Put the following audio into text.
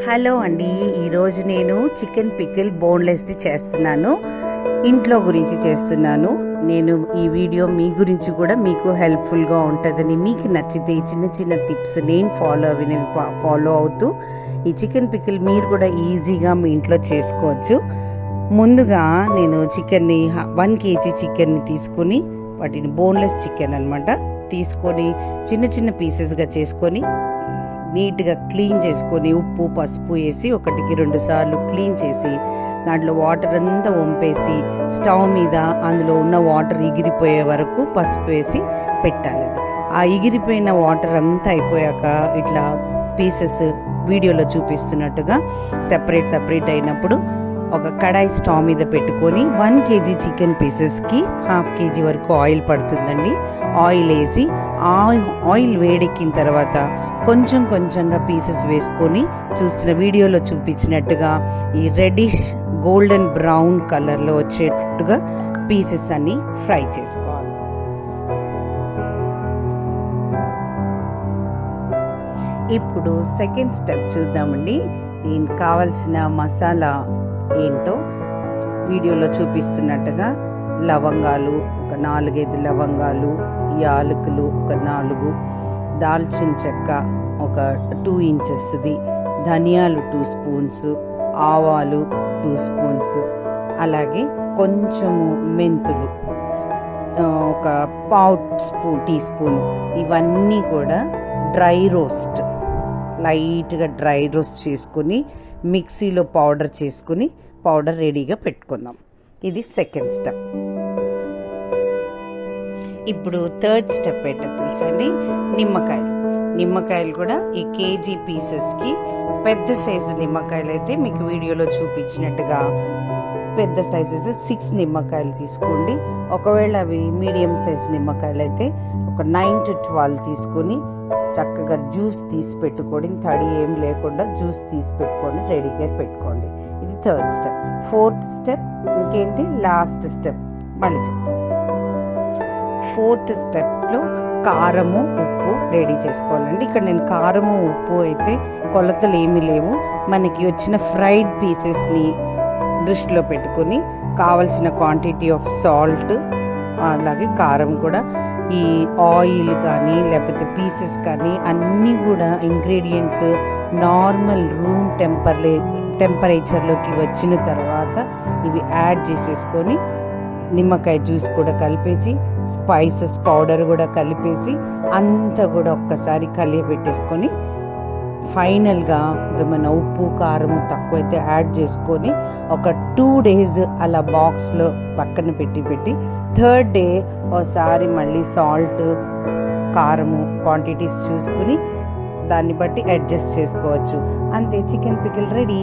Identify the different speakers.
Speaker 1: Hello అండి, ఈరోజు నేను చికెన్ పికిల్ బోన్లెస్ది చేస్తున్నాను. ఇంట్లో గురించి చేస్తున్నాను. నేను ఈ వీడియో మీ గురించి కూడా మీకు హెల్ప్ఫుల్గా ఉంటుందని, మీకు నచ్చితే ఈ చిన్న చిన్న టిప్స్ నేను ఫాలో అవుతూ ఈ చికెన్ పికిల్ మీరు కూడా ఈజీగా మీ ఇంట్లో చేసుకోవచ్చు. ముందుగా నేను చికెన్ని 1 kg చికెన్ని తీసుకొని, వాటిని బోన్లెస్ చికెన్ అనమాట తీసుకొని చిన్న చిన్న పీసెస్గా చేసుకొని నీట్గా క్లీన్ చేసుకొని ఉప్పు పసుపు వేసి 1కి 2 సార్లు క్లీన్ చేసి దాంట్లో వాటర్ అంతా వంపేసి స్టవ్ మీద అందులో ఉన్న వాటర్ ఎగిరిపోయే వరకు పసుపు వేసి పెట్టాలి. ఆ ఎగిరిపోయిన వాటర్ అంతా అయిపోయాక ఇట్లా పీసెస్ వీడియోలో చూపిస్తున్నట్టుగా సపరేట్ అయినప్పుడు ఒక కడాయి స్టవ్ మీద పెట్టుకొని 1 kg చికెన్ పీసెస్కి 1/2 kg వరకు ఆయిల్ పడుతుందండి. ఆయిల్ వేసి ఆయిల్ వేడెక్కిన తర్వాత కొంచెంగా పీసెస్ వేసుకొని వీడియోలో చూపించినట్టుగా ఈ రెడ్డిష్ గోల్డెన్ బ్రౌన్ కలర్లో వచ్చేటట్టుగా పీసెస్ అన్ని ఫ్రై చేసుకోవాలి. ఇప్పుడు సెకండ్ స్టెప్ చూద్దామండి. దీనికి కావాల్సిన మసాలా ఏంటో వీడియోలో చూపిస్తున్నట్టుగా లవంగాలు ఒక 4-5 లవంగాలు, యాలకులు ఒక 4, దాల్చిన చెక్క ఒక 2 ఇంచెస్ది, ధనియాలు 2 స్పూన్స్, ఆవాలు 2 స్పూన్స్, అలాగే కొంచెము మెంతులు ఒక 1/2 టీ స్పూన్. ఇవన్నీ కూడా లైట్గా డ్రై రోస్ట్ చేసుకుని మిక్సీలో పౌడర్ రెడీగా పెట్టుకుందాం. ఇది సెకండ్ స్టెప్. ఇప్పుడు థర్డ్ స్టెప్ ఏంటో తెలుసండి, నిమ్మకాయలు కూడా ఈ కేజీ పీసెస్కి పెద్ద సైజు నిమ్మకాయలు అయితే మీకు వీడియోలో చూపించినట్టుగా పెద్ద సైజు అయితే 6 నిమ్మకాయలు తీసుకోండి. ఒకవేళ అవి మీడియం సైజు నిమ్మకాయలు అయితే ఒక 9 to 12 తీసుకొని చక్కగా జ్యూస్ తీసి పెట్టుకోండి. తడి ఏం లేకుండా జ్యూస్ తీసి పెట్టుకోండి, రెడీగా పెట్టుకోండి. ఇది థర్డ్ స్టెప్. ఫోర్త్ స్టెప్ ఇంకేంటి, లాస్ట్ స్టెప్ మళ్ళీ చెప్తాను. ఫోర్త్ స్టెప్లో కారము ఉప్పు రెడీ చేసుకోవాలండి. ఇక్కడ నేను కారము ఉప్పు అయితే కొలతలు ఏమీ లేవు. మనకి వచ్చిన ఫ్రైడ్ పీసెస్ని దృష్టిలో పెట్టుకొని కావలసిన క్వాంటిటీ ఆఫ్ సాల్ట్, అలాగే కారం కూడా, ఈ ఆయిల్ కానీ లేకపోతే పీసెస్ కానీ అన్నీ కూడా ఇంగ్రీడియంట్స్ నార్మల్ రూమ్ టెంపరేచర్లోకి వచ్చిన తర్వాత ఇవి యాడ్ చేసేసుకొని నిమ్మకాయ జ్యూస్ కూడా కలిపేసి స్పైసెస్ పౌడర్ కూడా కలిపేసి అంతా కూడా ఒక్కసారి కలియబెట్టేసుకొని ఫైనల్గా ఏమైనా ఉప్పు కారము తక్కువైతే యాడ్ చేసుకొని ఒక 2 days అలా బాక్స్లో పక్కన పెట్టి థర్డ్ డే ఒకసారి మళ్ళీ సాల్ట్ కారము క్వాంటిటీస్ చూసుకుని దాన్ని బట్టి అడ్జస్ట్ చేసుకోవచ్చు. అంతే, చికెన్ పికిల్ రెడీ.